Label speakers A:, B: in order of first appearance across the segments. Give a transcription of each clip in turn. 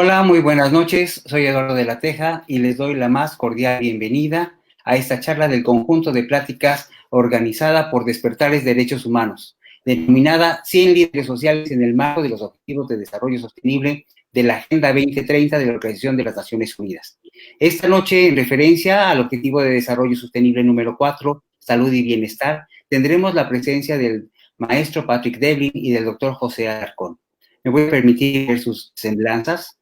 A: Hola, muy buenas noches. Soy Eduardo de la Teja y les doy la más cordial bienvenida a esta charla del conjunto de pláticas organizada por Despertares Derechos Humanos, denominada 100 líderes sociales en el marco de los Objetivos de Desarrollo Sostenible de la Agenda 2030 de la Organización de las Naciones Unidas. Esta noche, en referencia al Objetivo de Desarrollo Sostenible número 4, Salud y Bienestar, tendremos la presencia del maestro Patrick Devlin y del doctor José Alarcón. Me voy a permitir ver sus semblanzas.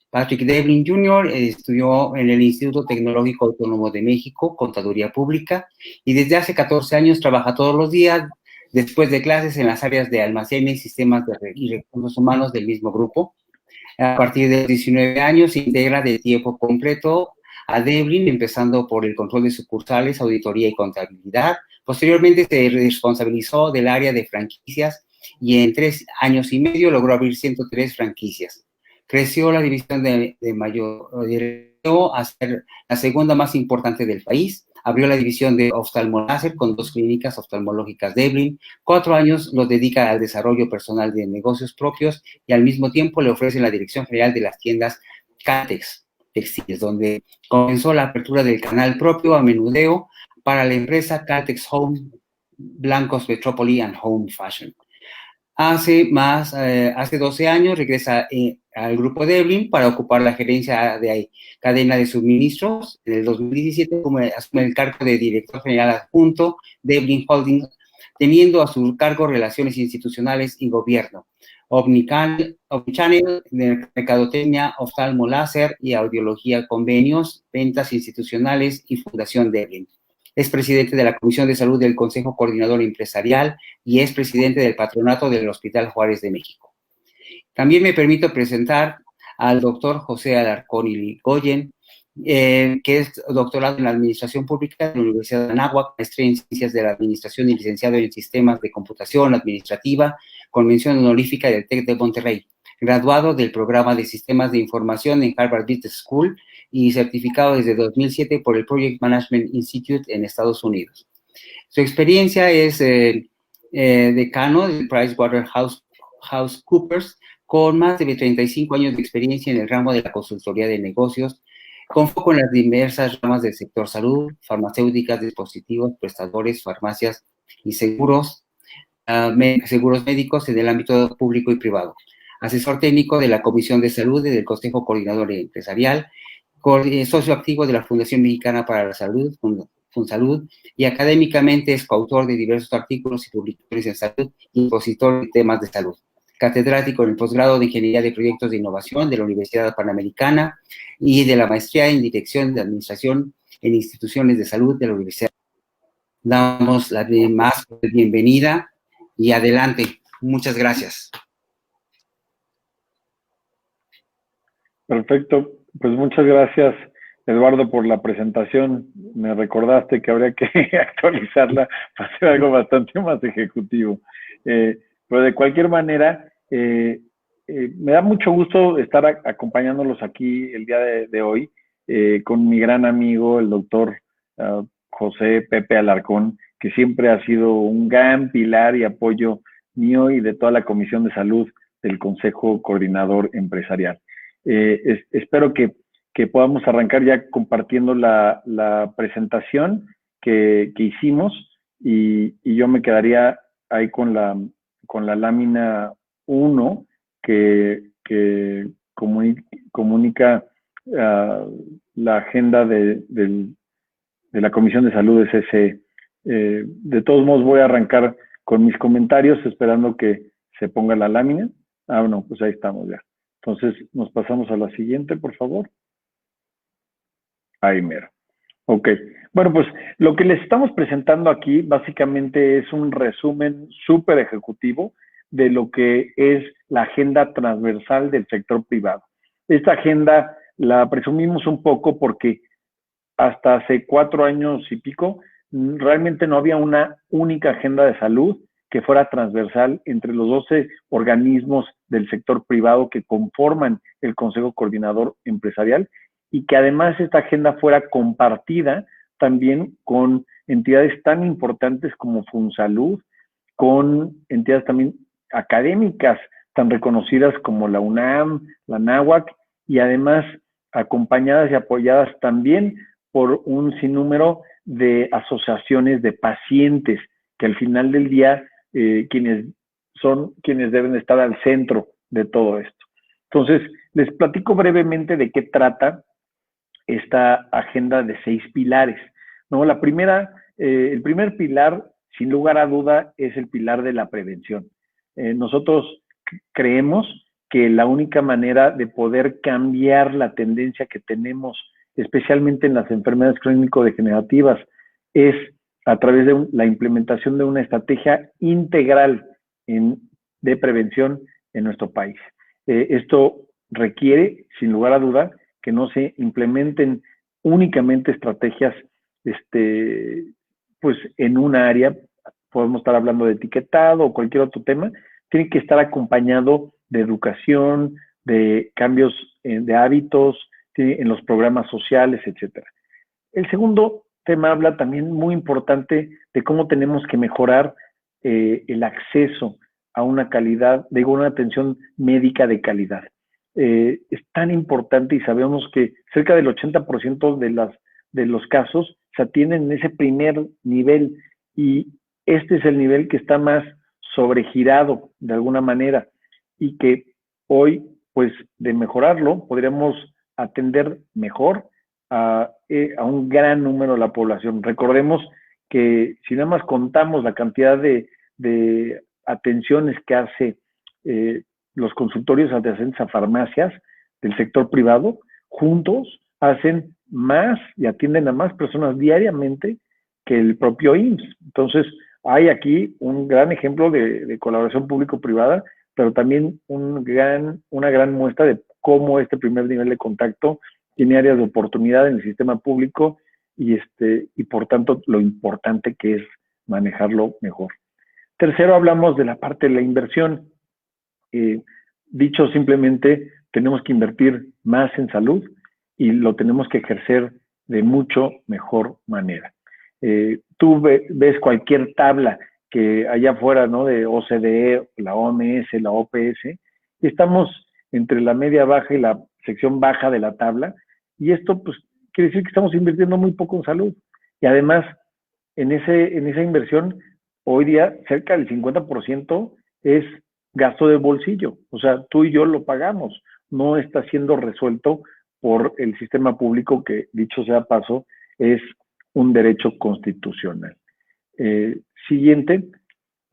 A: Patrick Devlin Jr. Estudió en el Instituto Tecnológico Autónomo de México, Contaduría Pública, y desde hace 14 años trabaja todos los días, después de clases, en las áreas de almacenes, sistemas y recursos humanos del mismo grupo. A partir de los 19 años se integra de tiempo completo a Devlin, empezando por el control de sucursales, auditoría y contabilidad. Posteriormente se responsabilizó del área de franquicias y en 3 años y medio logró abrir 103 franquicias. Creció la división de mayoreo a ser la segunda más importante del país. Abrió la división de oftalmoláser con 2 clínicas oftalmológicas Devlin. 4 años los dedica al desarrollo personal de negocios propios y al mismo tiempo le ofrece la dirección general de las tiendas Caltex Textiles, donde comenzó la apertura del canal propio a menudeo para la empresa Caltex Home, Blancos Metrópoli and Home Fashion. Hace 12 años regresa al grupo Devlin para ocupar la gerencia de cadena de suministros. En el 2017 asume el cargo de director general adjunto Devlin Holdings, teniendo a su cargo relaciones institucionales y gobierno, Omnichannel, mercadotecnia, oftalmo láser y audiología, convenios, ventas institucionales y Fundación Devlin. Es presidente de la Comisión de Salud del Consejo Coordinador Empresarial y es presidente del patronato del Hospital Juárez de México. También me permito presentar al doctor José Alarcón Irigoyen, que es doctorado en la Administración Pública de la Universidad de Anáhuac, maestría en Ciencias de la Administración y licenciado en Sistemas de Computación Administrativa, con mención honorífica del TEC de Monterrey, graduado del programa de Sistemas de Información en Harvard Business School y certificado desde 2007 por el Project Management Institute en Estados Unidos. Su experiencia es decano del PricewaterhouseCoopers, con más de 35 años de experiencia en el ramo de la consultoría de negocios, con foco en las diversas ramas del sector salud, farmacéuticas, dispositivos, prestadores, farmacias y seguros médicos en el ámbito público y privado. Asesor técnico de la Comisión de Salud y del Consejo Coordinador Empresarial, socio activo de la Fundación Mexicana para la Salud, FunSalud, y académicamente es coautor de diversos artículos y publicaciones en salud y expositor de temas de salud. Catedrático en el posgrado de Ingeniería de Proyectos de Innovación de la Universidad Panamericana y de la maestría en Dirección de Administración en Instituciones de Salud de la Universidad. Damos la más bienvenida y adelante. Muchas gracias.
B: Perfecto. Pues muchas gracias, Eduardo, por la presentación. Me recordaste que habría que actualizarla para hacer algo bastante más ejecutivo. Pero de cualquier manera, me da mucho gusto estar acompañándolos aquí el día de hoy con mi gran amigo, el doctor José Pepe Alarcón, que siempre ha sido un gran pilar y apoyo mío y de toda la Comisión de Salud del Consejo Coordinador Empresarial. Espero que podamos arrancar ya compartiendo la presentación que hicimos y yo me quedaría ahí con la lámina 1 que comunica la agenda de la Comisión de Salud de CCE. De todos modos voy a arrancar con mis comentarios esperando que se ponga la lámina. No, pues ahí estamos ya. Entonces, nos pasamos a la siguiente, por favor. Ahí mero. Ok. Bueno, pues lo que les estamos presentando aquí básicamente es un resumen súper ejecutivo de lo que es la agenda transversal del sector privado. Esta agenda la presumimos un poco porque hasta hace 4 años y pico realmente no había una única agenda de salud que fuera transversal entre los 12 organismos del sector privado que conforman el Consejo Coordinador Empresarial y que además esta agenda fuera compartida también con entidades tan importantes como FunSalud, con entidades también académicas tan reconocidas como la UNAM, la Anáhuac y además acompañadas y apoyadas también por un sinnúmero de asociaciones de pacientes, que al final del día quienes deben estar al centro de todo esto. Entonces, les platico brevemente de qué trata esta agenda de 6 pilares, ¿no? El primer pilar, sin lugar a duda, es el pilar de la prevención. Nosotros creemos que la única manera de poder cambiar la tendencia que tenemos, especialmente en las enfermedades crónico-degenerativas, es a través de la implementación de una estrategia integral de prevención en nuestro país. Esto requiere, sin lugar a duda, que no se implementen únicamente estrategias pues en un área, podemos estar hablando de etiquetado o cualquier otro tema, tiene que estar acompañado de educación, de cambios de hábitos, en los programas sociales, etcétera. El segundo tema habla también muy importante de cómo tenemos que mejorar el acceso a una una atención médica de calidad. Es tan importante y sabemos que cerca del 80% de los casos se atienden en ese primer nivel y este es el nivel que está más sobregirado de alguna manera y que hoy, pues de mejorarlo, podríamos atender mejor a un gran número de la población. Recordemos que si nada más contamos la cantidad de atenciones que hace los consultorios adyacentes a farmacias del sector privado, juntos hacen más y atienden a más personas diariamente que el propio IMSS. Entonces, hay aquí un gran ejemplo de colaboración público-privada, pero también una gran muestra de cómo este primer nivel de contacto tiene áreas de oportunidad en el sistema público y por tanto lo importante que es manejarlo mejor. Tercero, hablamos de la parte de la inversión. Dicho simplemente, tenemos que invertir más en salud y lo tenemos que ejercer de mucho mejor manera. Tú ves cualquier tabla que allá afuera, ¿no? De OCDE, la OMS, la OPS, y estamos entre la media baja y la sección baja de la tabla, y esto pues quiere decir que estamos invirtiendo muy poco en salud. Y además, en esa inversión, hoy día cerca del 50% es gasto de bolsillo. O sea, tú y yo lo pagamos. No está siendo resuelto por el sistema público que, dicho sea paso, es un derecho constitucional. Siguiente,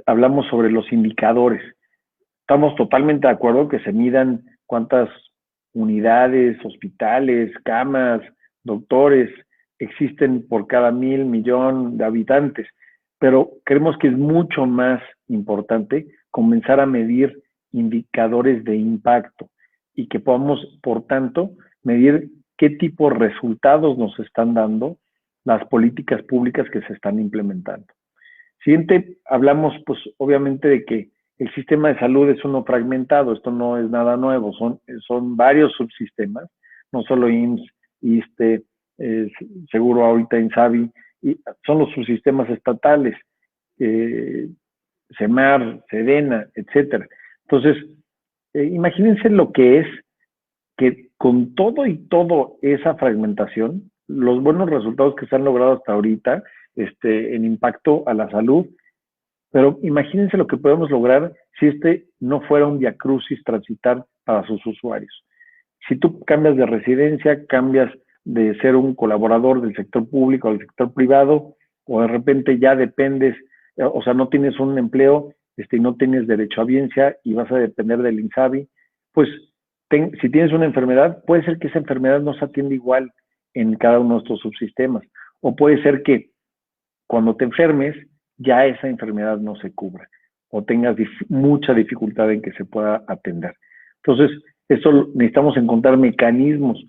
B: hablamos sobre los indicadores. Estamos totalmente de acuerdo que se midan cuántas unidades, hospitales, camas, doctores existen por cada 1,000 millón de habitantes, pero creemos que es mucho más importante comenzar a medir indicadores de impacto y que podamos, por tanto, medir qué tipo de resultados nos están dando las políticas públicas que se están implementando. Siguiente, hablamos pues obviamente de que el sistema de salud es uno fragmentado, esto no es nada nuevo, son varios subsistemas, no solo IMSS, ISSSTE, seguro ahorita INSABI, y son los subsistemas estatales, SEMAR, SEDENA, etcétera. Entonces, imagínense lo que es que con todo esa fragmentación, los buenos resultados que se han logrado hasta ahorita en impacto a la salud, pero imagínense lo que podemos lograr si no fuera un viacrucis transitar para sus usuarios. Si tú cambias de residencia, cambias de ser un colaborador del sector público al sector privado, o de repente ya dependes, o sea, no tienes un empleo, y no tienes derecho a biencia y vas a depender del INSABI, pues si tienes una enfermedad, puede ser que esa enfermedad no se atienda igual en cada uno de estos subsistemas, o puede ser que cuando te enfermes, ya esa enfermedad no se cubra, o tengas mucha dificultad en que se pueda atender. Entonces, necesitamos encontrar mecanismos,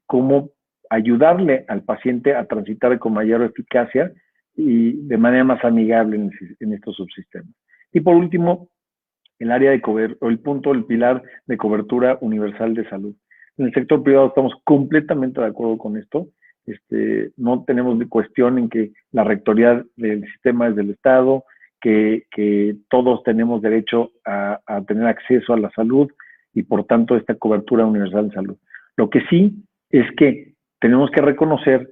B: cómo ayudarle al paciente a transitar con mayor eficacia y de manera más amigable en estos subsistemas. Y por último, el área de el pilar de cobertura universal de salud. En el sector privado estamos completamente de acuerdo con esto. No tenemos cuestión en que la rectoría del sistema es del Estado, que todos tenemos derecho a tener acceso a la salud y por tanto esta cobertura universal de salud. Lo que sí es que tenemos que reconocer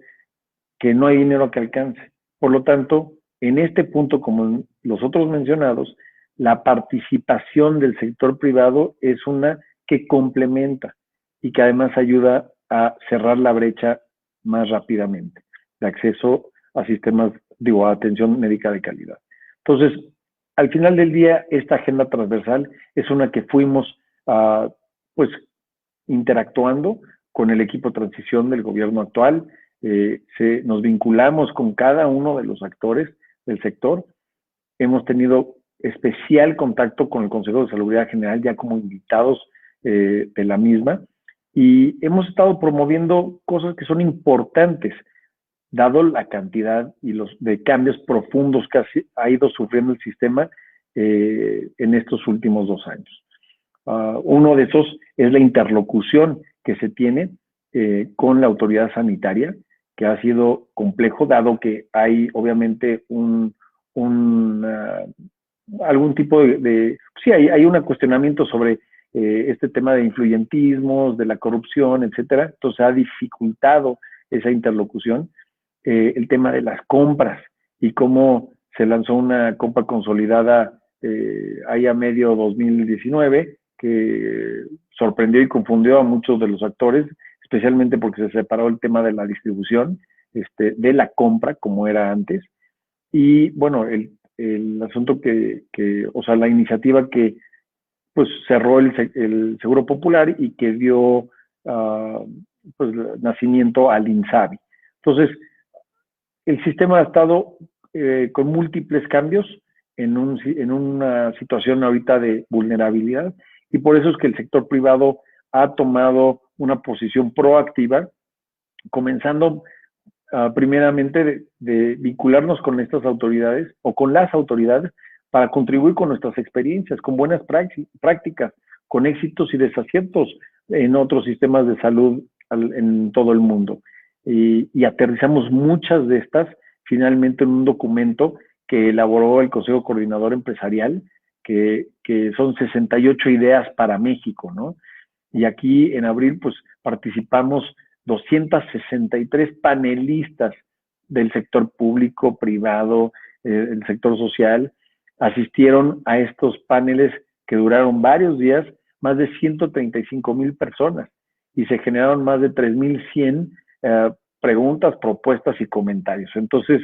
B: que no hay dinero que alcance. Por lo tanto, en este punto, como en los otros mencionados, la participación del sector privado es una que complementa y que además ayuda a cerrar la brecha más rápidamente de acceso a sistemas, a atención médica de calidad. Entonces, al final del día, esta agenda transversal es una que fuimos, pues, interactuando con el equipo de transición del gobierno actual. Nos vinculamos con cada uno de los actores del sector. Hemos tenido especial contacto con el Consejo de Salubridad General ya como invitados de la misma, y hemos estado promoviendo cosas que son importantes dado la cantidad y los de cambios profundos que ha ido sufriendo el sistema en estos últimos 2 años. Uno de esos es la interlocución que se tiene con la autoridad sanitaria, que ha sido complejo, dado que hay obviamente algún tipo sí, hay un cuestionamiento sobre este tema de influyentismos, de la corrupción, etcétera. Entonces ha dificultado esa interlocución. El tema de las compras y cómo se lanzó una compra consolidada ahí a medio 2019, que sorprendió y confundió a muchos de los actores, especialmente porque se separó el tema de la distribución de la compra, como era antes. Y bueno, el asunto o sea, la iniciativa que pues cerró el Seguro Popular y que dio pues nacimiento al INSABI. Entonces, el sistema ha estado con múltiples cambios en una situación ahorita de vulnerabilidad, y por eso es que el sector privado ha tomado una posición proactiva, comenzando primeramente de vincularnos con estas autoridades o con las autoridades para contribuir con nuestras experiencias, con buenas prácticas, con éxitos y desaciertos en otros sistemas de salud en todo el mundo. Y aterrizamos muchas de estas finalmente en un documento que elaboró el Consejo Coordinador Empresarial, que son 68 ideas para México, ¿no? Y aquí en abril pues participamos 263 panelistas del sector público, privado, el sector social. Asistieron a estos paneles que duraron varios días, más de 135,000 personas, y se generaron más de 3,100 preguntas, propuestas y comentarios. Entonces,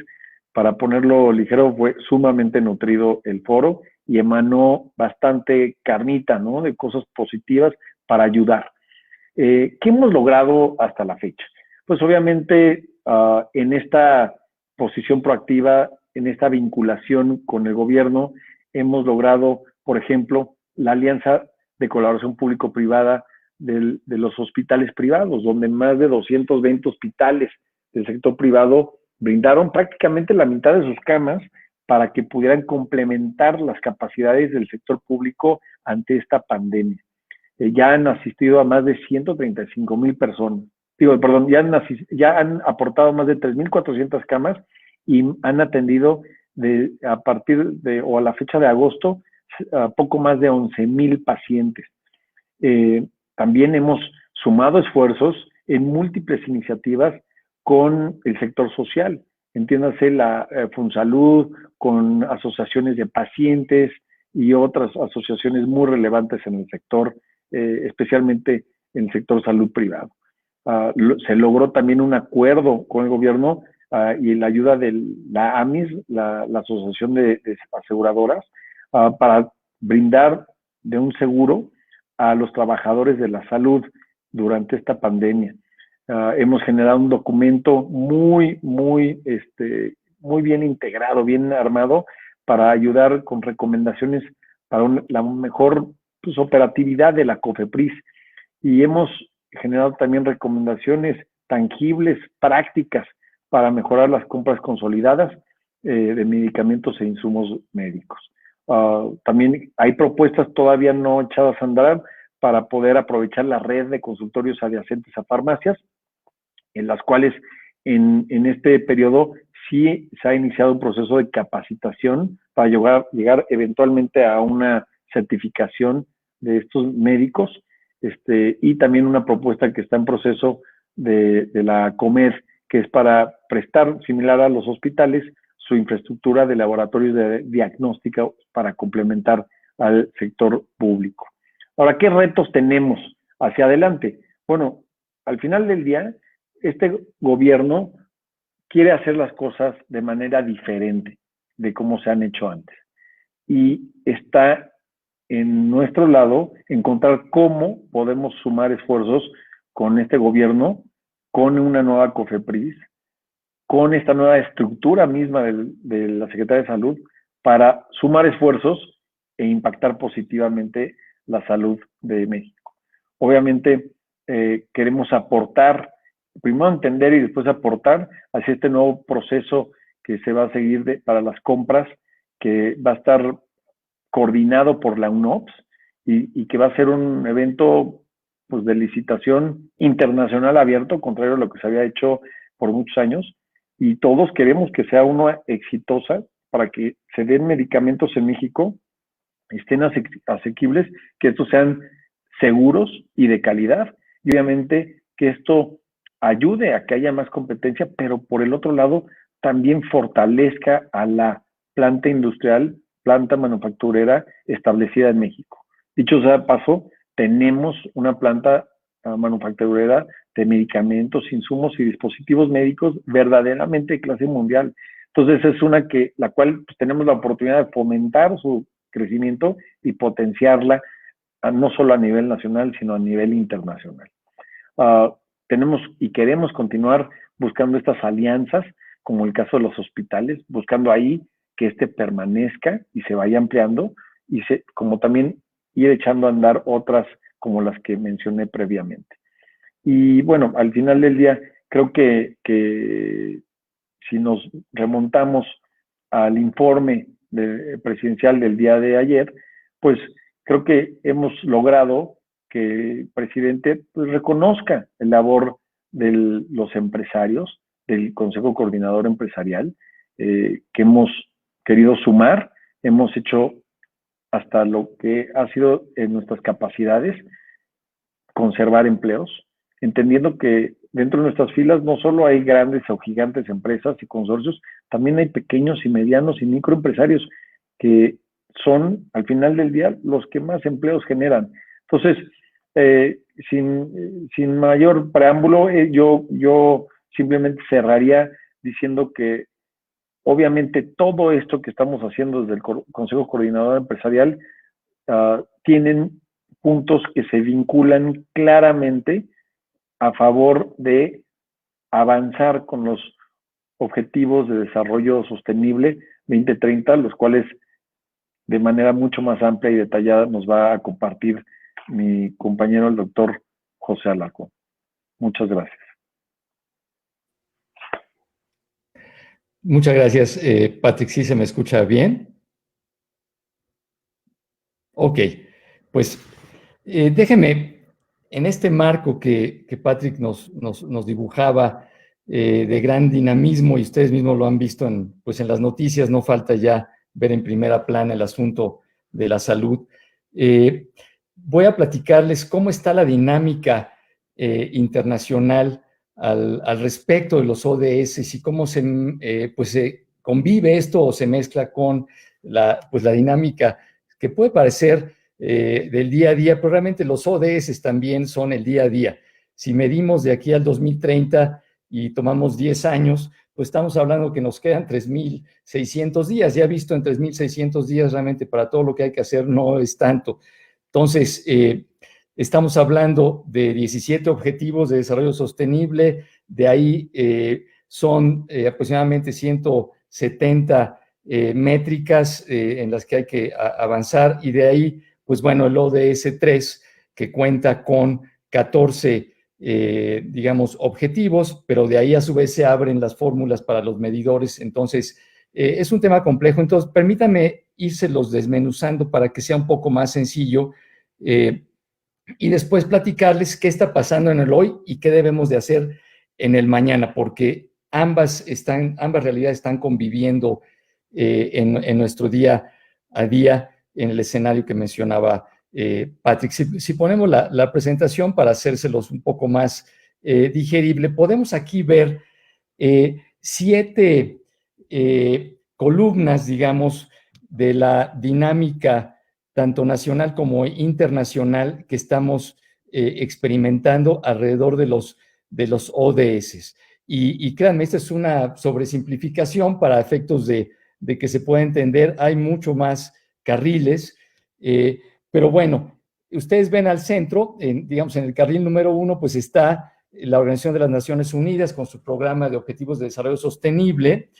B: para ponerlo ligero, fue sumamente nutrido el foro y emanó bastante carnita, ¿no?, de cosas positivas para ayudar. ¿Qué hemos logrado hasta la fecha? Pues obviamente en esta posición proactiva, en esta vinculación con el gobierno, hemos logrado, por ejemplo, la alianza de colaboración público-privada de los hospitales privados, donde más de 220 hospitales del sector privado brindaron prácticamente la mitad de sus camas para que pudieran complementar las capacidades del sector público ante esta pandemia. Ya han asistido a más de 135,000 personas. Ya han aportado más de 3,400 camas y han atendido a partir de, o a la fecha de agosto, a poco más de 11,000 pacientes. También hemos sumado esfuerzos en múltiples iniciativas con el sector social. Entiéndase la Funsalud, con asociaciones de pacientes y otras asociaciones muy relevantes en el sector, especialmente en el sector salud privado. Se logró también un acuerdo con el gobierno y la ayuda de la AMIS, la Asociación de Aseguradoras, para brindar de un seguro a los trabajadores de la salud durante esta pandemia. Hemos generado un documento muy bien integrado, bien armado, para ayudar con recomendaciones para la mejor operatividad de la COFEPRIS, y hemos generado también recomendaciones tangibles, prácticas, para mejorar las compras consolidadas de medicamentos e insumos médicos. También hay propuestas todavía no echadas a andar para poder aprovechar la red de consultorios adyacentes a farmacias, en las cuales en este periodo sí se ha iniciado un proceso de capacitación para llegar eventualmente a una certificación de estos médicos, y también una propuesta que está en proceso de la Comed, que es para prestar, similar a los hospitales, su infraestructura de laboratorios de diagnóstico para complementar al sector público. Ahora, ¿qué retos tenemos hacia adelante? Bueno, al final del día, este gobierno quiere hacer las cosas de manera diferente de cómo se han hecho antes. Y está en nuestro lado encontrar cómo podemos sumar esfuerzos con este gobierno, con una nueva COFEPRIS, con esta nueva estructura misma de la Secretaría de Salud, para sumar esfuerzos e impactar positivamente la salud de México. Obviamente, queremos aportar, primero entender y después aportar hacia este nuevo proceso que se va a seguir para las compras, que va a estar coordinado por la UNOPS y que va a ser un evento pues, de licitación internacional abierto, contrario a lo que se había hecho por muchos años, y todos queremos que sea una exitosa para que se den medicamentos en México, estén asequibles, que estos sean seguros y de calidad, y obviamente que esto ayude a que haya más competencia, pero por el otro lado también fortalezca a la planta industrial, planta manufacturera establecida en México. Dicho sea de paso, tenemos una planta manufacturera de medicamentos, insumos y dispositivos médicos verdaderamente de clase mundial. Entonces es una la cual pues, tenemos la oportunidad de fomentar su crecimiento y potenciarla no solo a nivel nacional, sino a nivel internacional. Tenemos y queremos continuar buscando estas alianzas, como el caso de los hospitales, buscando ahí que permanezca y se vaya ampliando, y como también ir echando a andar otras como las que mencioné previamente. Y bueno, al final del día, creo que si nos remontamos al informe presidencial del día de ayer, pues creo que hemos logrado que el presidente pues, reconozca el labor de los empresarios, del Consejo Coordinador Empresarial, que hemos querido sumar, hemos hecho hasta lo que ha sido en nuestras capacidades, conservar empleos, entendiendo que dentro de nuestras filas no solo hay grandes o gigantes empresas y consorcios, también hay pequeños y medianos y microempresarios que son, al final del día, los que más empleos generan. Entonces, sin mayor preámbulo, yo simplemente cerraría diciendo que obviamente todo esto que estamos haciendo desde el Consejo Coordinador Empresarial tienen puntos que se vinculan claramente a favor de avanzar con los objetivos de desarrollo sostenible 2030, los cuales de manera mucho más amplia y detallada nos va a compartir mi compañero el doctor José Alarcón. Muchas gracias.
C: Muchas gracias, Patrick. ¿Sí se me escucha bien? Ok, pues déjeme, en este marco que Patrick nos dibujaba de gran dinamismo, y ustedes mismos lo han visto en las noticias, no falta ya ver en primera plana el asunto de la salud. Voy a platicarles cómo está la dinámica internacional al respecto de los ODS y cómo se convive esto o se mezcla con la dinámica que puede parecer del día a día, pero realmente los ODS también son el día a día. Si medimos de aquí al 2030 y tomamos 10 años, pues estamos hablando que nos quedan 3,600 días. Ya visto en 3,600 días, realmente para todo lo que hay que hacer no es tanto. Entonces, estamos hablando de 17 objetivos de desarrollo sostenible, de ahí son aproximadamente 170 métricas en las que hay que avanzar, y de ahí, pues bueno, el ODS 3, que cuenta con 14, digamos, objetivos, pero de ahí a su vez se abren las fórmulas para los medidores. Entonces, es un tema complejo. Entonces, permítanme írselos desmenuzando para que sea un poco más sencillo y después platicarles qué está pasando en el hoy y qué debemos de hacer en el mañana, porque ambas realidades están conviviendo en nuestro día a día en el escenario que mencionaba Patrick. Si ponemos la presentación para hacérselos un poco más digerible, podemos aquí ver 7 columnas, digamos, de la dinámica tanto nacional como internacional que estamos experimentando alrededor de los ODS. Y créanme, esta es una sobresimplificación para efectos de que se pueda entender. Hay mucho más carriles, pero bueno, ustedes ven al centro, digamos, en el carril número 1, pues está la Organización de las Naciones Unidas con su programa de Objetivos de Desarrollo Sostenible,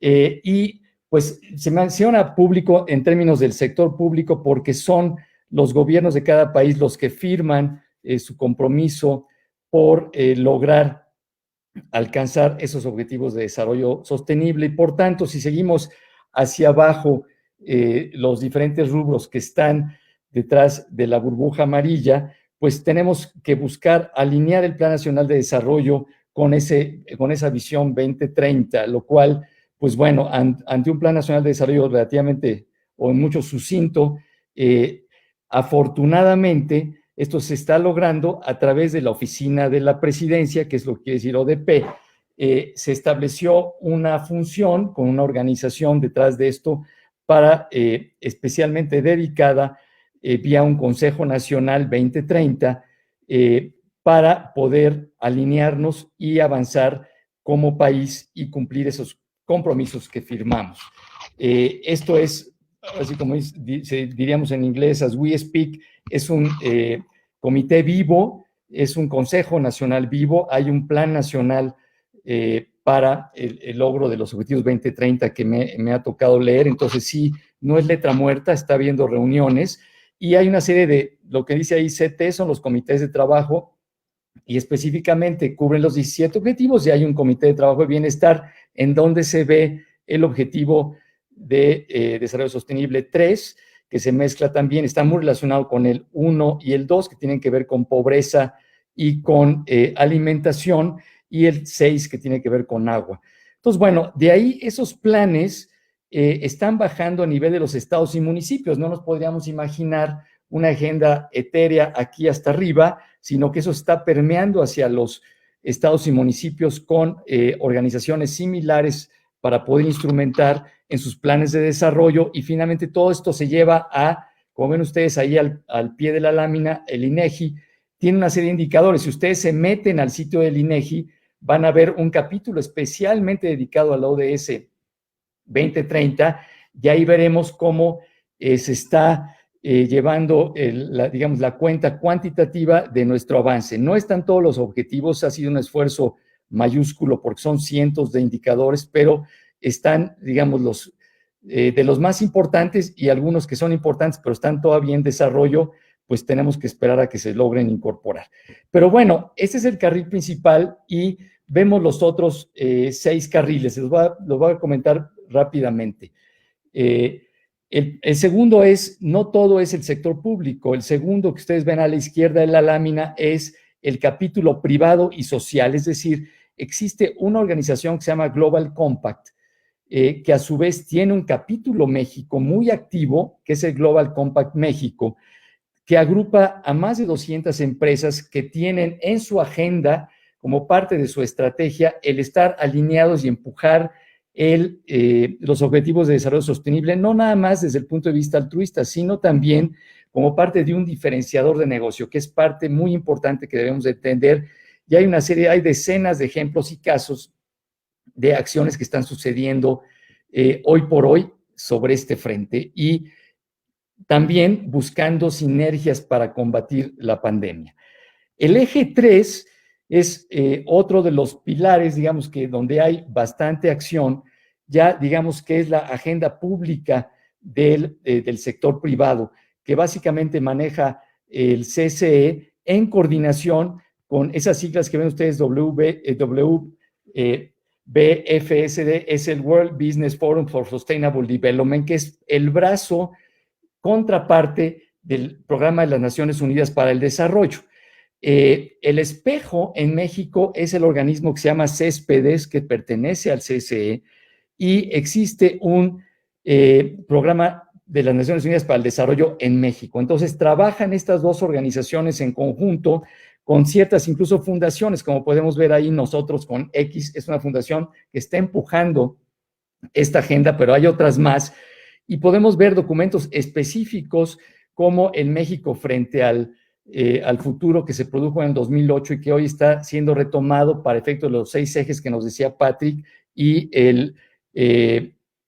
C: y pues se menciona público en términos del sector público porque son los gobiernos de cada país los que firman su compromiso por lograr alcanzar esos objetivos de desarrollo sostenible. Y por tanto, si seguimos hacia abajo los diferentes rubros que están detrás de la burbuja amarilla, pues tenemos que buscar alinear el Plan Nacional de Desarrollo con esa visión 2030, lo cual, pues bueno, ante un Plan Nacional de Desarrollo relativamente o en mucho sucinto, afortunadamente, esto se está logrando a través de la Oficina de la Presidencia, que es lo que quiere decir ODP. Se estableció una función con una organización detrás de esto para especialmente dedicada vía un Consejo Nacional 2030 para poder alinearnos y avanzar como país y cumplir esos compromisos que firmamos. Esto es, así como diríamos en inglés, as we speak, es un comité vivo, es un Consejo Nacional vivo, hay un plan nacional para el logro de los objetivos 2030 que me ha tocado leer. Entonces sí, no es letra muerta, está habiendo reuniones y hay una serie de, lo que dice ahí CT, son los comités de trabajo y específicamente cubren los 17 objetivos y hay un comité de trabajo de bienestar en donde se ve el objetivo de desarrollo sostenible 3, que se mezcla también, está muy relacionado con el 1 y el 2, que tienen que ver con pobreza y con alimentación, y el 6, que tiene que ver con agua. Entonces, bueno, de ahí esos planes están bajando a nivel de los estados y municipios. No nos podríamos imaginar una agenda etérea aquí hasta arriba, sino que eso está permeando hacia los estados y municipios con organizaciones similares para poder instrumentar en sus planes de desarrollo, y finalmente todo esto se lleva a, como ven ustedes ahí al pie de la lámina, el INEGI tiene una serie de indicadores. Si ustedes se meten al sitio del INEGI, van a ver un capítulo especialmente dedicado al ODS 2030, y ahí veremos cómo se está llevando, digamos, la cuenta cuantitativa de nuestro avance. No están todos los objetivos, ha sido un esfuerzo mayúsculo porque son cientos de indicadores, pero están, digamos, de los más importantes y algunos que son importantes, pero están todavía en desarrollo, pues tenemos que esperar a que se logren incorporar. Pero bueno, este es el carril principal y vemos los otros 6 carriles. Los voy a comentar rápidamente. El segundo es, no todo es el sector público. El segundo que ustedes ven a la izquierda de la lámina es el capítulo privado y social, es decir, existe una organización que se llama Global Compact, que a su vez tiene un capítulo México muy activo, que es el Global Compact México, que agrupa a más de 200 empresas que tienen en su agenda, como parte de su estrategia, el estar alineados y empujar los objetivos de desarrollo sostenible, no nada más desde el punto de vista altruista, sino también como parte de un diferenciador de negocio, que es parte muy importante que debemos de entender. Y hay decenas de ejemplos y casos de acciones que están sucediendo hoy por hoy sobre este frente, y también buscando sinergias para combatir la pandemia. El eje 3 es otro de los pilares, digamos, que donde hay bastante acción, ya digamos que es la agenda pública del sector privado, que básicamente maneja el CCE en coordinación con esas siglas que ven ustedes, BFSD, es el World Business Forum for Sustainable Development, que es el brazo contraparte del Programa de las Naciones Unidas para el Desarrollo. El espejo en México es el organismo que se llama CESPEDES, que pertenece al CCE, y existe un programa de las Naciones Unidas para el Desarrollo en México. Entonces, trabajan estas dos organizaciones en conjunto con ciertas incluso fundaciones, como podemos ver ahí nosotros con X, es una fundación que está empujando esta agenda, pero hay otras más, y podemos ver documentos específicos como el México frente al futuro que se produjo en 2008 y que hoy está siendo retomado para efectos de los 6 ejes que nos decía Patrick y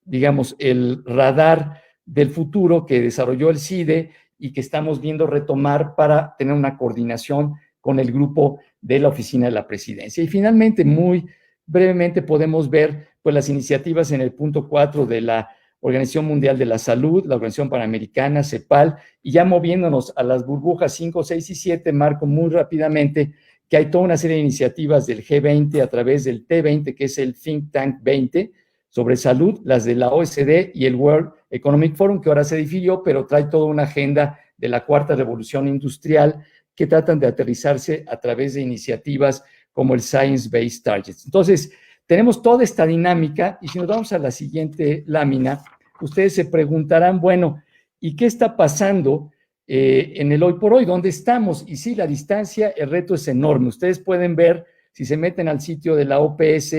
C: digamos, el radar del futuro que desarrolló el CIDE y que estamos viendo retomar para tener una coordinación con el grupo de la Oficina de la Presidencia. Y finalmente, muy brevemente, podemos ver pues, las iniciativas en el punto 4 de la Organización Mundial de la Salud, la Organización Panamericana, CEPAL, y ya moviéndonos a las burbujas 5, 6 y 7, marco muy rápidamente que hay toda una serie de iniciativas del G20 a través del T20, que es el Think Tank 20, sobre salud, las de la OECD y el World Economic Forum, que ahora se difirió, pero trae toda una agenda de la cuarta revolución industrial que tratan de aterrizarse a través de iniciativas como el Science Based Targets. Entonces, tenemos toda esta dinámica y si nos vamos a la siguiente lámina, ustedes se preguntarán, bueno, ¿y qué está pasando en el hoy por hoy? ¿Dónde estamos? Y sí, la distancia, el reto es enorme. Ustedes pueden ver, si se meten al sitio de la OPS,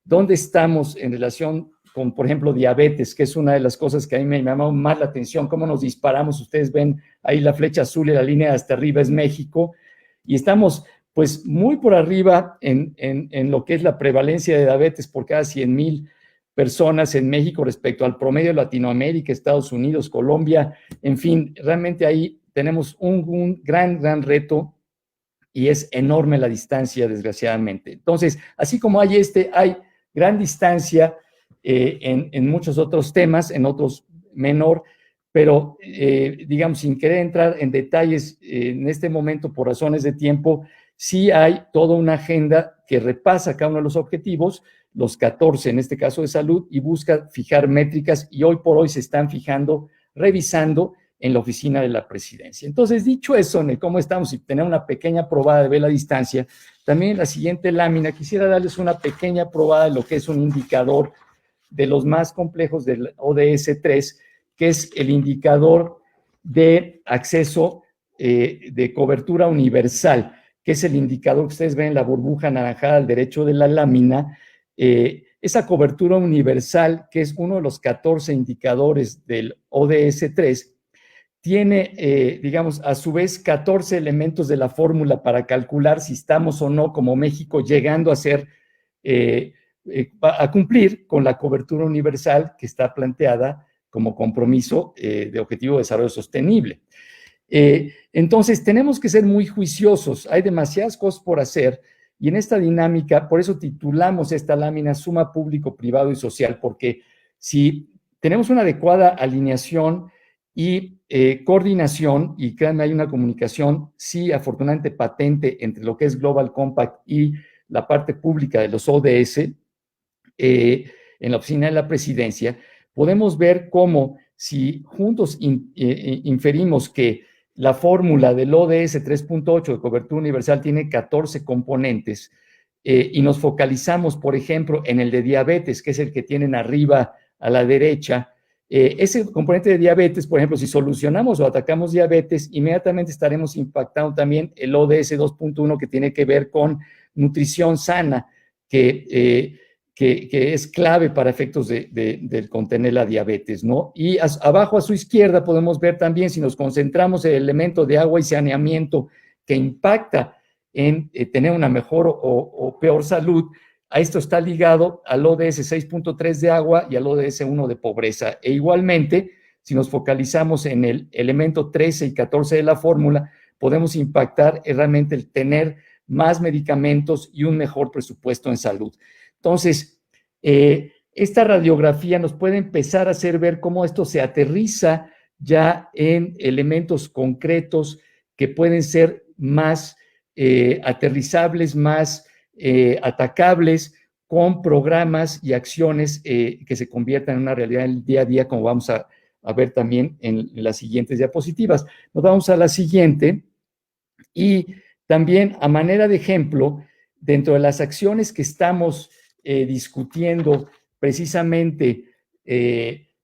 C: dónde estamos en relación con, por ejemplo, diabetes, que es una de las cosas que a mí me llamó más la atención, cómo nos disparamos. Ustedes ven ahí la flecha azul y la línea hasta arriba es México, y estamos pues muy por arriba en lo que es la prevalencia de diabetes por cada 100,000 personas en México respecto al promedio de Latinoamérica, Estados Unidos, Colombia, en fin, realmente ahí tenemos un gran reto y es enorme la distancia, desgraciadamente. Entonces, así como hay hay gran distancia en muchos otros temas, en otros menor, pero digamos, sin querer entrar en detalles en este momento por razones de tiempo, sí hay toda una agenda que repasa cada uno de los objetivos, los 14 en este caso de salud, y busca fijar métricas, y hoy por hoy se están fijando, revisando en la Oficina de la Presidencia. Entonces, dicho eso, en el cómo estamos y tener una pequeña probada de ver la distancia, también en la siguiente lámina quisiera darles una pequeña probada de lo que es un indicador de los más complejos del ODS 3, que es el indicador de acceso de cobertura universal, que es el indicador que ustedes ven en la burbuja anaranjada al derecho de la lámina. Esa cobertura universal, que es uno de los 14 indicadores del ODS 3, tiene, digamos, a su vez 14 elementos de la fórmula para calcular si estamos o no como México llegando a ser, a cumplir con la cobertura universal que está planteada como compromiso de Objetivo de Desarrollo Sostenible. Entonces, tenemos que ser muy juiciosos. Hay demasiadas cosas por hacer y en esta dinámica, por eso titulamos esta lámina Suma Público, Privado y Social, porque si tenemos una adecuada alineación y coordinación, y créanme, hay una comunicación, sí, afortunadamente patente entre lo que es Global Compact y la parte pública de los ODS en la Oficina de la Presidencia, podemos ver cómo si juntos inferimos que la fórmula del ODS 3.8 de cobertura universal tiene 14 componentes y nos focalizamos, por ejemplo, en el de diabetes, que es el que tienen arriba a la derecha. Ese componente de diabetes, por ejemplo, si solucionamos o atacamos diabetes, inmediatamente estaremos impactando también el ODS 2.1 que tiene que ver con nutrición sana, que es clave para efectos de contener la diabetes, ¿no? Y abajo a su izquierda podemos ver también, si nos concentramos en el elemento de agua y saneamiento que impacta en tener una mejor o peor salud, a esto está ligado al ODS 6.3 de agua y al ODS 1 de pobreza. E igualmente, si nos focalizamos en el elemento 13 y 14 de la fórmula, podemos impactar realmente el tener más medicamentos y un mejor presupuesto en salud. Entonces, esta radiografía nos puede empezar a hacer ver cómo esto se aterriza ya en elementos concretos que pueden ser más aterrizables, más atacables, con programas y acciones que se conviertan en una realidad en el día a día, como vamos a ver también en las siguientes diapositivas. Nos vamos a la siguiente y también a manera de ejemplo, dentro de las acciones que estamos discutiendo precisamente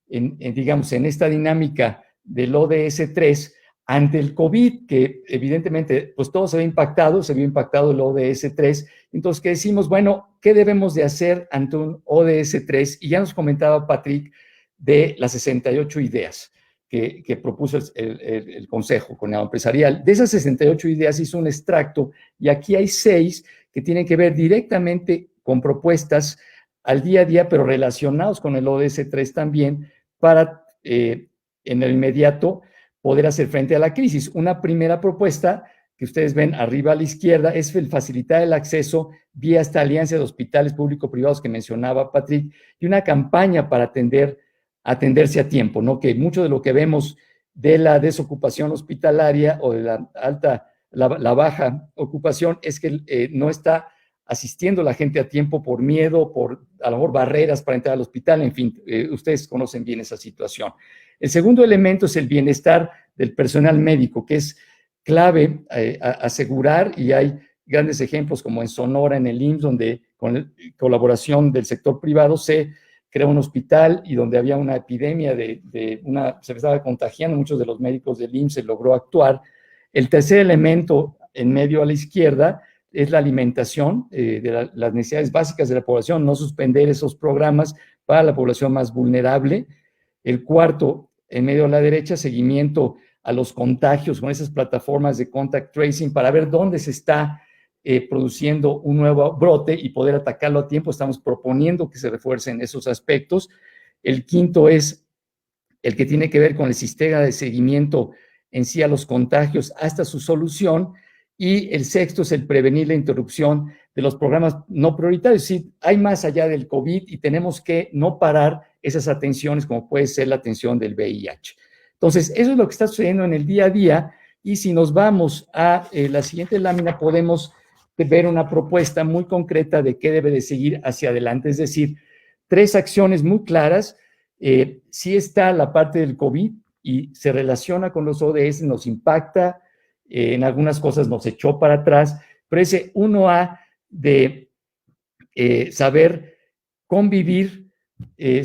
C: digamos, en esta dinámica del ODS 3 ante el COVID, que evidentemente pues todo se vio impactado el ODS 3. Entonces, ¿qué decimos? Bueno, ¿qué debemos de hacer ante un ODS 3? Y ya nos comentaba Patrick de las 68 ideas que propuso el Consejo Coordinador Empresarial. De esas 68 ideas hizo un extracto y aquí hay 6 que tienen que ver directamente con propuestas al día a día, pero relacionados con el ODS 3 también, para en el inmediato poder hacer frente a la crisis. Una primera propuesta que ustedes ven arriba a la izquierda es el facilitar el acceso vía esta alianza de hospitales público-privados que mencionaba Patrick y una campaña para atenderse a tiempo, ¿no? Que mucho de lo que vemos de la desocupación hospitalaria o de la baja ocupación es que no está asistiendo a la gente a tiempo por miedo, por a lo mejor barreras para entrar al hospital, en fin, ustedes conocen bien esa situación. El segundo elemento es el bienestar del personal médico, que es clave asegurar, y hay grandes ejemplos como en Sonora, en el IMSS, donde con colaboración del sector privado se creó un hospital y donde había una epidemia se estaba contagiando, muchos de los médicos del IMSS se logró actuar. El tercer elemento en medio a la izquierda es la alimentación de las necesidades básicas de la población, no suspender esos programas para la población más vulnerable. El cuarto, en medio a la derecha, seguimiento a los contagios con esas plataformas de contact tracing para ver dónde se está produciendo un nuevo brote y poder atacarlo a tiempo. Estamos proponiendo que se refuercen esos aspectos. El quinto es el que tiene que ver con el sistema de seguimiento en sí a los contagios hasta su solución. Y el sexto es el prevenir la interrupción de los programas no prioritarios. Sí, hay más allá del COVID y tenemos que no parar esas atenciones como puede ser la atención del VIH. Entonces, eso es lo que está sucediendo en el día a día y si nos vamos a la siguiente lámina podemos ver una propuesta muy concreta de qué debe de seguir hacia adelante, es decir, 3 acciones muy claras. Sí está la parte del COVID y se relaciona con los ODS, nos impacta, en algunas cosas nos echó para atrás, pero ese 1A de saber convivir,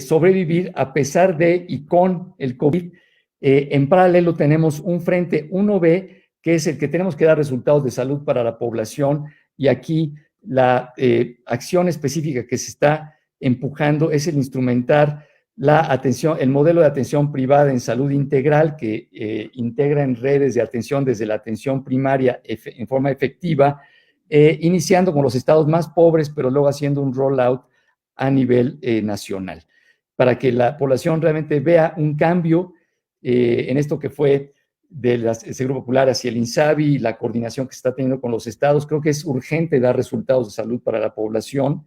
C: sobrevivir a pesar de y con el COVID. En paralelo tenemos un frente 1B, que es el que tenemos que dar resultados de salud para la población, y aquí la acción específica que se está empujando es el instrumentar la atención, el modelo de atención privada en salud integral que integra en redes de atención desde la atención primaria en forma efectiva, iniciando con los estados más pobres, pero luego haciendo un rollout a nivel nacional, para que la población realmente vea un cambio en esto que fue del Seguro Popular hacia el INSABI y la coordinación que se está teniendo con los estados. Creo que es urgente dar resultados de salud para la población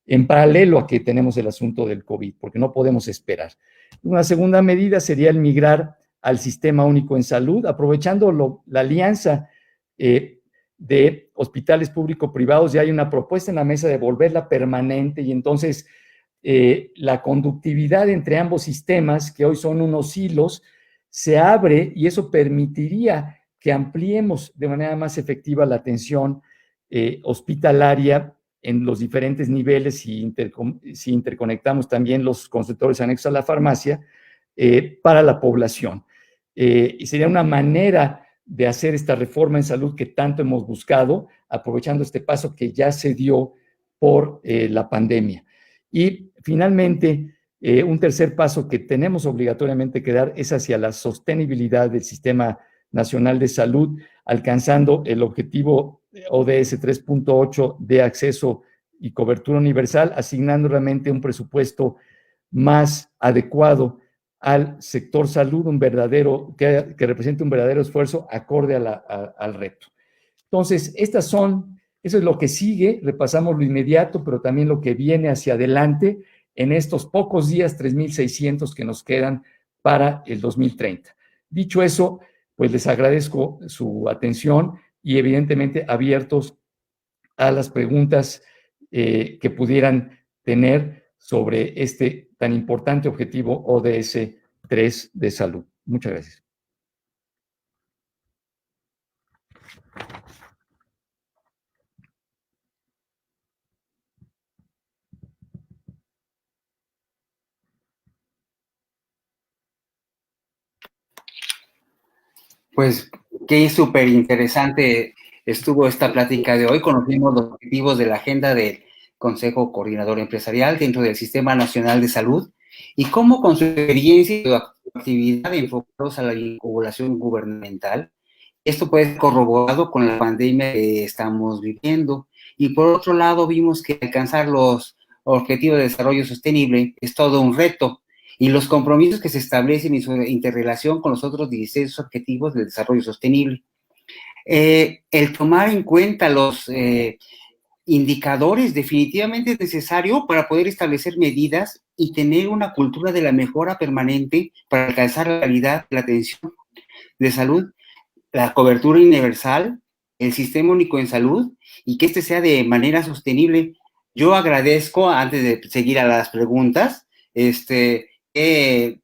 C: en paralelo a que tenemos el asunto del COVID, porque no podemos esperar. Una segunda medida sería el migrar al Sistema Único en Salud, aprovechando la alianza de hospitales público-privados. Ya hay una propuesta en la mesa de volverla permanente y entonces la conductividad entre ambos sistemas, que hoy son unos hilos, se abre y eso permitiría que ampliemos de manera más efectiva la atención hospitalaria en los diferentes niveles si interconectamos también los consultorios anexos a la farmacia para la población. Y sería una manera de hacer esta reforma en salud que tanto hemos buscado, aprovechando este paso que ya se dio por la pandemia. Y finalmente, un tercer paso que tenemos obligatoriamente que dar es hacia la sostenibilidad del Sistema Nacional de Salud, alcanzando el objetivo ODS 3.8 de acceso y cobertura universal, asignando realmente un presupuesto más adecuado al sector salud, que represente un verdadero esfuerzo acorde al reto. Entonces, eso es lo que sigue, repasamos lo inmediato, pero también lo que viene hacia adelante en estos pocos días, 3,600 que nos quedan para el 2030. Dicho eso, pues les agradezco su atención y evidentemente abiertos a las preguntas que pudieran tener sobre este tan importante objetivo ODS 3 de salud. Muchas gracias.
A: Pues qué súper interesante estuvo esta plática de hoy. Conocimos los objetivos de la agenda del Consejo Coordinador Empresarial dentro del Sistema Nacional de Salud y cómo con su experiencia y su actividad enfocados a la vinculación gubernamental, esto puede ser corroborado con la pandemia que estamos viviendo. Y por otro lado, vimos que alcanzar los objetivos de desarrollo sostenible es todo un reto y los compromisos que se establecen y su interrelación con los otros 16 objetivos de desarrollo sostenible. El tomar en cuenta los indicadores definitivamente es necesario para poder establecer medidas y tener una cultura de la mejora permanente para alcanzar la calidad de la atención de salud, la cobertura universal, el sistema único en salud y que este sea de manera sostenible. Yo agradezco, antes de seguir a las preguntas,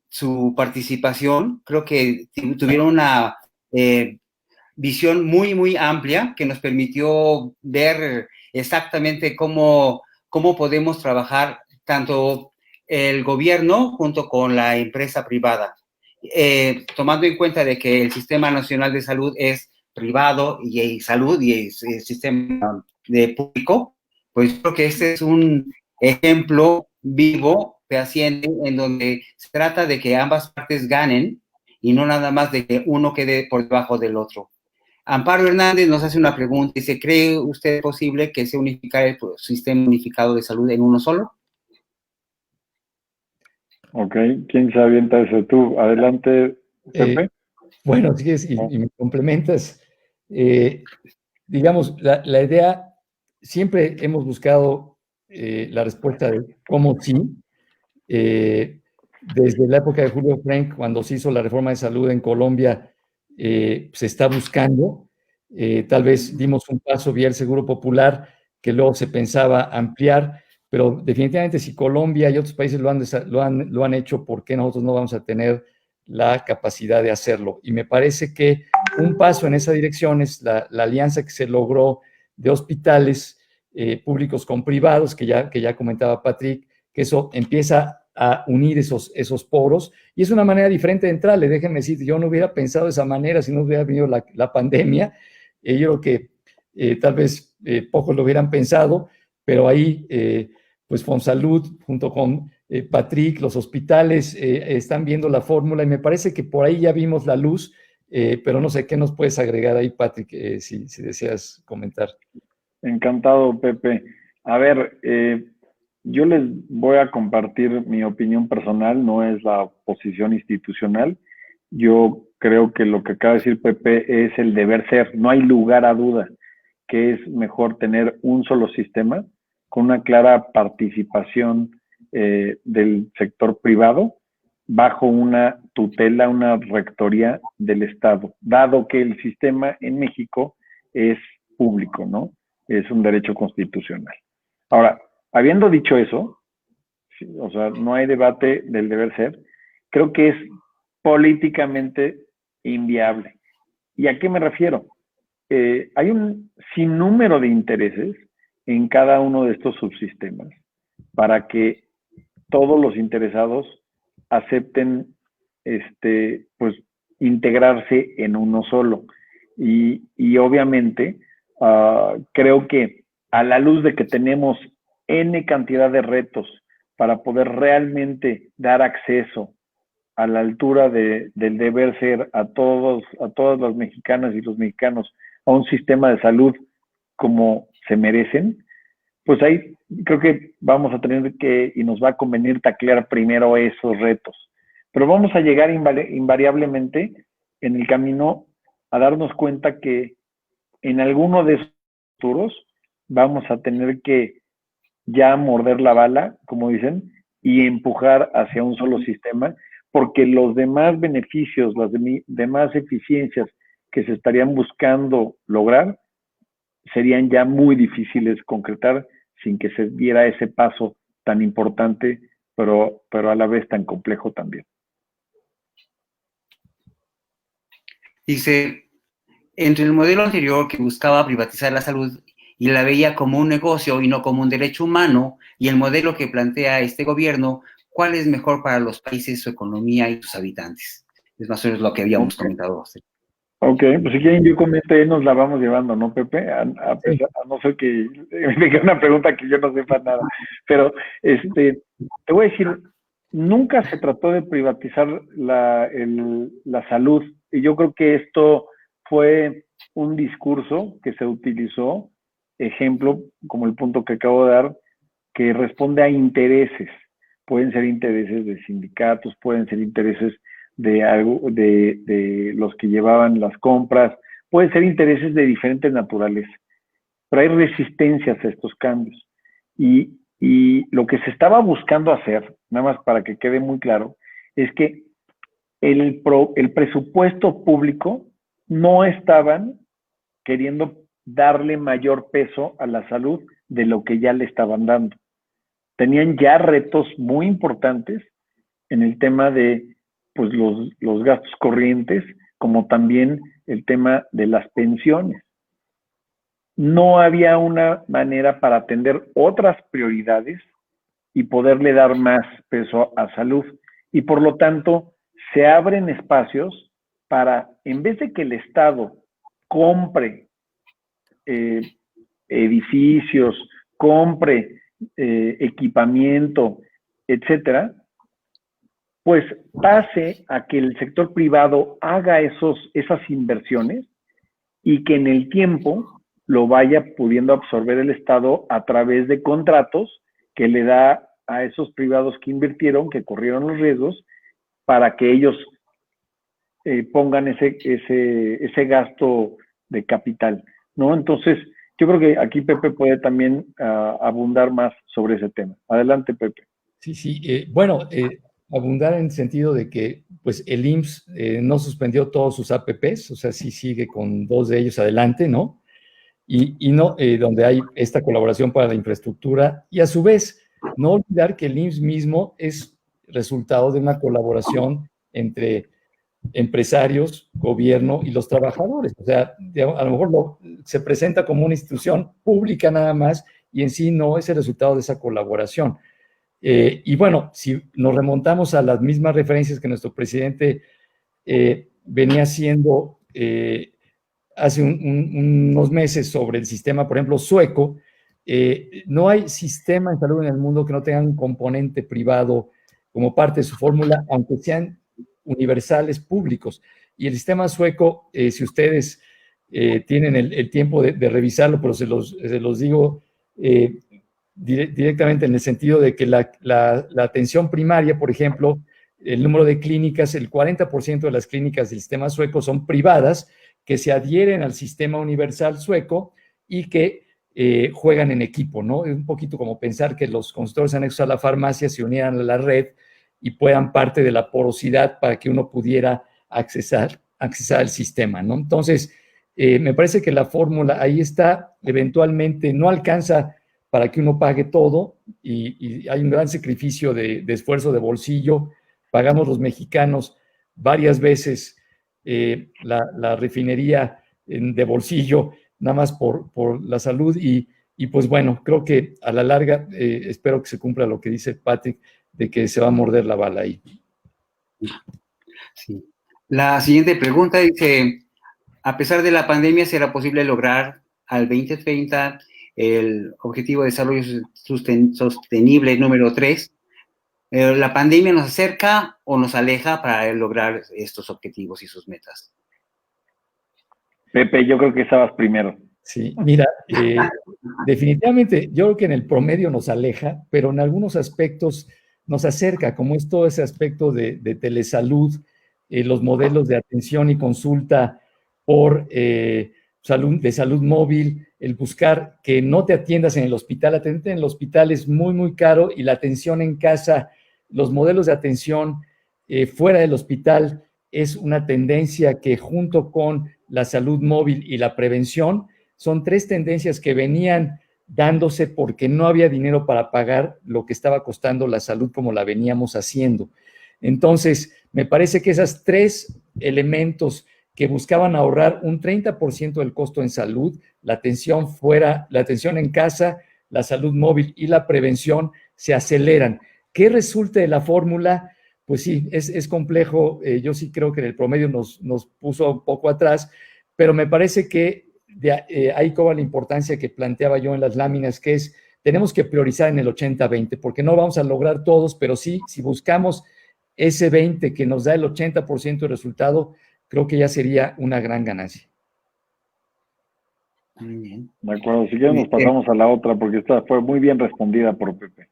A: su participación. Creo que tuvieron una visión muy, muy amplia que nos permitió ver exactamente cómo podemos trabajar tanto el gobierno junto con la empresa privada. Tomando en cuenta de que el Sistema Nacional de Salud es privado y salud y el sistema de público, pues creo que este es un ejemplo vivo, fehaciente, en donde se trata de que ambas partes ganen y no nada más de que uno quede por debajo del otro. Amparo Hernández nos hace una pregunta, dice, ¿cree usted posible que se unifique el sistema unificado de salud en uno solo?
B: Ok, ¿quién se avienta eso? Tú, adelante, Pepe.
C: Bueno, si es, y me complementas, digamos, la idea, siempre hemos buscado la respuesta de cómo sí, desde la época de Julio Frenk, cuando se hizo la reforma de salud en Colombia, se está buscando, tal vez dimos un paso vía el Seguro Popular, que luego se pensaba ampliar, pero definitivamente si Colombia y otros países lo han hecho, ¿por qué nosotros no vamos a tener la capacidad de hacerlo? Y me parece que un paso en esa dirección es la alianza que se logró de hospitales públicos con privados, que ya comentaba Patrick, que eso empieza a unir esos poros, y es una manera diferente de entrarle. Déjenme decir, yo no hubiera pensado de esa manera si no hubiera venido la pandemia. Yo creo que tal vez pocos lo hubieran pensado, pero ahí, pues Fonsalud, junto con Patrick, los hospitales están viendo la fórmula, y me parece que por ahí ya vimos la luz, pero no sé qué nos puedes agregar ahí, Patrick, si deseas comentar.
B: Encantado, Pepe. A ver, yo les voy a compartir mi opinión personal, no es la posición institucional. Yo creo que lo que acaba de decir Pepe es el deber ser. No hay lugar a duda que es mejor tener un solo sistema con una clara participación del sector privado bajo una tutela, una rectoría del Estado, dado que el sistema en México es público, ¿no? Es un derecho constitucional. Ahora, habiendo dicho eso, sí, o sea, no hay debate del deber ser, creo que es políticamente inviable. ¿Y a qué me refiero? Hay un sinnúmero de intereses en cada uno de estos subsistemas para que todos los interesados acepten pues integrarse en uno solo. Y obviamente creo que a la luz de que tenemos N cantidad de retos para poder realmente dar acceso a la altura del deber ser a todas las mexicanas y los mexicanos a un sistema de salud como se merecen, pues ahí creo que vamos a tener que, y nos va a convenir taclear primero esos retos. Pero vamos a llegar invariablemente en el camino a darnos cuenta que en alguno de esos futuros vamos a tener que ya morder la bala, como dicen, y empujar hacia un solo sistema, porque los demás beneficios, las demás eficiencias que se estarían buscando lograr serían ya muy difíciles concretar sin que se diera ese paso tan importante, pero a la vez tan complejo también.
A: Dice, entre el modelo anterior que buscaba privatizar la salud y la veía como un negocio y no como un derecho humano, y el modelo que plantea este gobierno, ¿cuál es mejor para los países, su economía y sus habitantes? Es más o menos lo que habíamos comentado.
B: Ok, pues si quieren yo comenté, nos la vamos llevando, ¿no, Pepe? A no ser que me diga una pregunta que yo no sepa nada. Pero te voy a decir, nunca se trató de privatizar la salud. Y yo creo que esto fue un discurso que se utilizó, ejemplo, como el punto que acabo de dar, que responde a intereses. Pueden ser intereses de sindicatos, pueden ser intereses de los que llevaban las compras, pueden ser intereses de diferentes naturaleza, pero hay resistencias a estos cambios. Y lo que se estaba buscando hacer, nada más para que quede muy claro, es que el presupuesto público no estaban queriendo darle mayor peso a la salud de lo que ya le estaban dando. Tenían ya retos muy importantes en el tema de pues, los gastos corrientes, como también el tema de las pensiones. No había una manera para atender otras prioridades y poderle dar más peso a salud. Y por lo tanto, se abren espacios para, en vez de que el Estado compre edificios, compre equipamiento, etcétera, pues pase a que el sector privado haga esas inversiones y que en el tiempo lo vaya pudiendo absorber el Estado a través de contratos que le da a esos privados que invirtieron, que corrieron los riesgos, para que ellos pongan ese gasto de capital, ¿no? Entonces, yo creo que aquí Pepe puede también abundar más sobre ese tema. Adelante, Pepe.
C: Sí. Abundar en el sentido de que pues el IMSS no suspendió todos sus APPs, o sea, sí sigue con 2 de ellos adelante, ¿no? Y no, donde hay esta colaboración para la infraestructura, y a su vez, no olvidar que el IMSS mismo es resultado de una colaboración entre empresarios, gobierno y los trabajadores. O sea, a lo mejor se presenta como una institución pública nada más, y en sí no es el resultado de esa colaboración. Y bueno, si nos remontamos a las mismas referencias que nuestro presidente venía haciendo hace unos meses sobre el sistema, por ejemplo, sueco, no hay sistema en salud en el mundo que no tenga un componente privado como parte de su fórmula, aunque sean universales públicos. Y el sistema sueco, si ustedes tienen el tiempo de revisarlo, pero se los digo directamente en el sentido de que la atención primaria, por ejemplo, el número de clínicas, el 40% de las clínicas del sistema sueco son privadas, que se adhieren al sistema universal sueco y que juegan en equipo, ¿no? Es un poquito como pensar que los consultores anexos a la farmacia se unieran a la red y puedan parte de la porosidad para que uno pudiera accesar al sistema, ¿no? Entonces, me parece que la fórmula ahí está, eventualmente no alcanza para que uno pague todo y hay un gran sacrificio de esfuerzo de bolsillo. Pagamos los mexicanos varias veces la refinería de bolsillo, nada más por la salud y pues bueno, creo que a la larga espero que se cumpla lo que dice Patrick, de que se va a morder la bala ahí.
A: Sí. La siguiente pregunta dice, a pesar de la pandemia, ¿será posible lograr al 2030 el Objetivo de Desarrollo Sostenible número 3? ¿La pandemia nos acerca o nos aleja para lograr estos objetivos y sus metas?
B: Pepe, yo creo que estabas primero.
C: Sí, mira, definitivamente yo creo que en el promedio nos aleja, pero en algunos aspectos nos acerca, como es todo ese aspecto de telesalud, los modelos de atención y consulta por salud móvil, el buscar que no te atiendas en el hospital. Atenderte en el hospital es muy, muy caro, y la atención en casa, los modelos de atención fuera del hospital es una tendencia que, junto con la salud móvil y la prevención, son 3 tendencias que venían dándose porque no había dinero para pagar lo que estaba costando la salud como la veníamos haciendo. Entonces, me parece que esos 3 elementos que buscaban ahorrar un 30% del costo en salud, la atención en casa, la salud móvil y la prevención, se aceleran. ¿Qué resulta de la fórmula? pues sí, es complejo. Yo sí creo que el promedio nos puso un poco atrás, pero me parece que ahí cobra la importancia que planteaba yo en las láminas, que es, tenemos que priorizar en el 80-20, porque no vamos a lograr todos, pero sí, si buscamos ese 20 que nos da el 80% de resultado, creo que ya sería una gran ganancia.
A: Muy bien.
B: De acuerdo, si quieres nos pasamos a la otra, porque esta fue muy bien respondida por Pepe.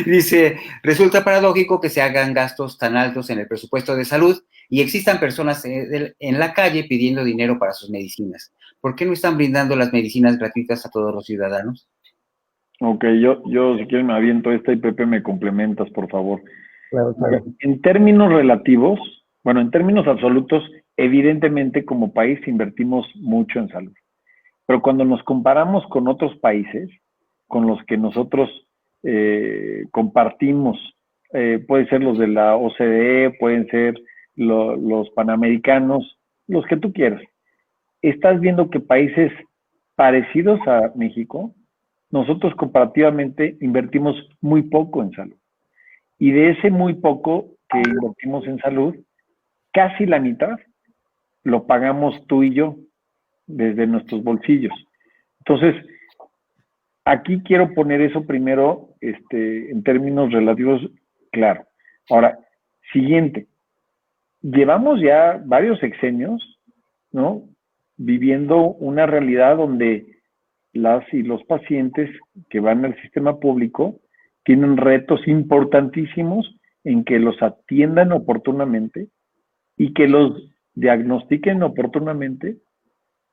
A: Dice, resulta paradójico que se hagan gastos tan altos en el presupuesto de salud y existan personas en la calle pidiendo dinero para sus medicinas. ¿Por qué no están brindando las medicinas gratuitas a todos los ciudadanos?
B: Ok, yo si quieres me aviento esta y Pepe me complementas, por favor.
C: Claro, claro.
B: En términos relativos, bueno, en términos absolutos, evidentemente como país invertimos mucho en salud. Pero cuando nos comparamos con otros países, con los que nosotros compartimos, pueden ser los de la OCDE, pueden ser los panamericanos, los que tú quieras, estás viendo que países parecidos a México, nosotros comparativamente invertimos muy poco en salud. Y de ese muy poco que invertimos en salud, casi la mitad lo pagamos tú y yo desde nuestros bolsillos. Entonces, aquí quiero poner eso primero en términos relativos, claro. Ahora, siguiente. Llevamos ya varios sexenios, ¿no? Viviendo una realidad donde las y los pacientes que van al sistema público tienen retos importantísimos en que los atiendan oportunamente y que los diagnostiquen oportunamente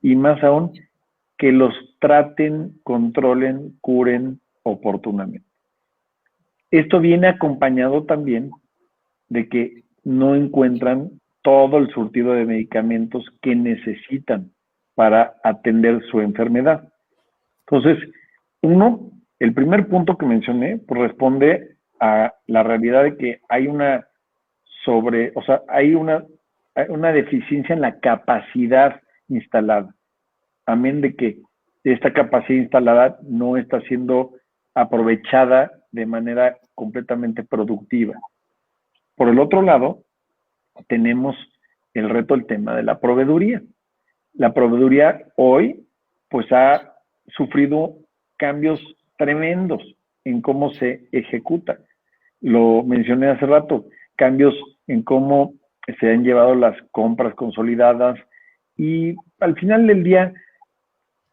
B: y más aún que los traten, controlen, curen oportunamente. Esto viene acompañado también de que no encuentran todo el surtido de medicamentos que necesitan para atender su enfermedad. Entonces, el primer punto que mencioné responde a la realidad de que hay hay una deficiencia en la capacidad instalada. Amén de que esta capacidad instalada no está siendo aprovechada de manera completamente productiva. Por el otro lado, tenemos el reto, el tema de la proveeduría. La proveeduría hoy, pues ha sufrido cambios tremendos en cómo se ejecuta. Lo mencioné hace rato, cambios en cómo se han llevado las compras consolidadas y al final del día,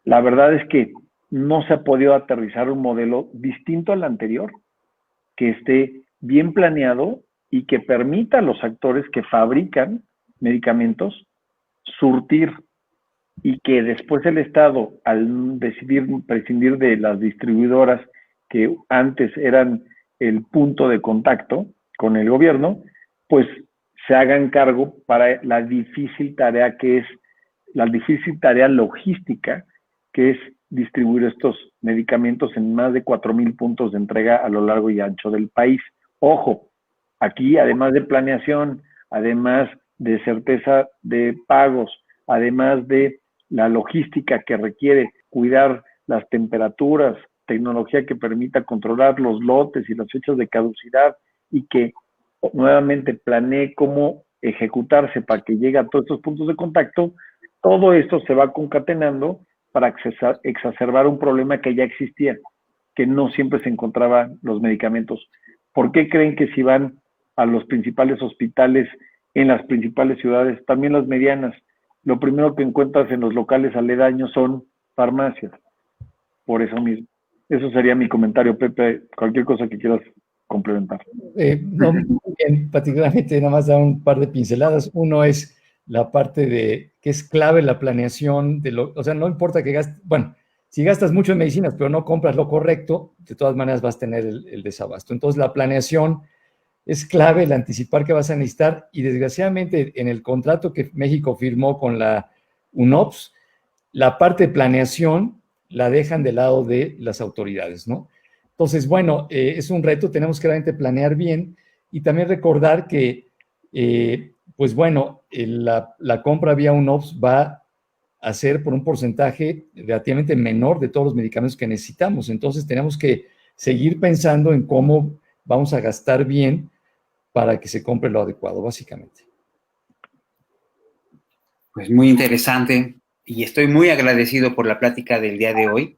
B: la verdad es que no se ha podido aterrizar un modelo distinto al anterior, que esté bien planeado y que permita a los actores que fabrican medicamentos surtir y que después el Estado, al decidir prescindir de las distribuidoras que antes eran el punto de contacto con el gobierno, pues se hagan cargo para la difícil tarea logística que es distribuir estos medicamentos en más de 4,000 puntos de entrega a lo largo y ancho del país. Ojo, aquí además de planeación, además de certeza de pagos, además de la logística que requiere cuidar las temperaturas, tecnología que permita controlar los lotes y las fechas de caducidad y que nuevamente planee cómo ejecutarse para que llegue a todos estos puntos de contacto, todo esto se va concatenando para exacerbar un problema que ya existía, que no siempre se encontraban los medicamentos. ¿Por qué creen que si van a los principales hospitales en las principales ciudades, también las medianas, lo primero que encuentras en los locales aledaños son farmacias? Por eso mismo. Eso sería mi comentario, Pepe. Cualquier cosa que quieras complementar.
C: No, bien, particularmente nada más da un par de pinceladas. Uno es la parte de que es clave la planeación, o sea, no importa que gastes, bueno, si gastas mucho en medicinas pero no compras lo correcto, de todas maneras vas a tener el desabasto. Entonces la planeación es clave, el anticipar que vas a necesitar, y desgraciadamente en el contrato que México firmó con la UNOPS, la parte de planeación la dejan del lado de las autoridades, ¿no? Entonces, bueno, es un reto, tenemos que realmente planear bien y también recordar que, pues bueno, la compra vía UNOPS va a ser por un porcentaje relativamente menor de todos los medicamentos que necesitamos. Entonces, tenemos que seguir pensando en cómo vamos a gastar bien para que se compre lo adecuado, básicamente.
A: Pues muy interesante y estoy muy agradecido por la plática del día de hoy.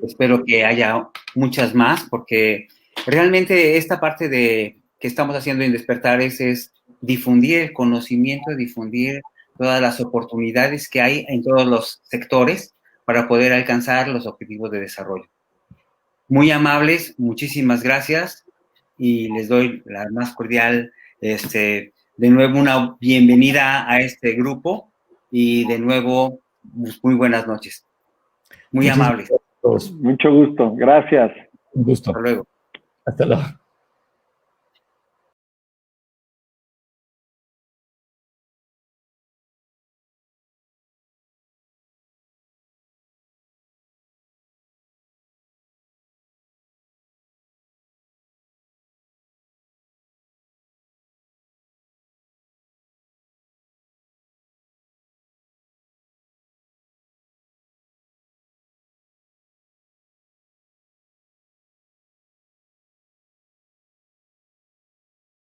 A: Espero que haya muchas más porque realmente esta parte de que estamos haciendo en Despertares es difundir el conocimiento, difundir todas las oportunidades que hay en todos los sectores para poder alcanzar los objetivos de desarrollo. Muy amables, muchísimas gracias y les doy la más cordial, de nuevo una bienvenida a este grupo y de nuevo muy buenas noches. Muy amables.
C: Todos.
B: Mucho gusto, gracias.
C: Un gusto.
A: Hasta luego.
C: Hasta luego.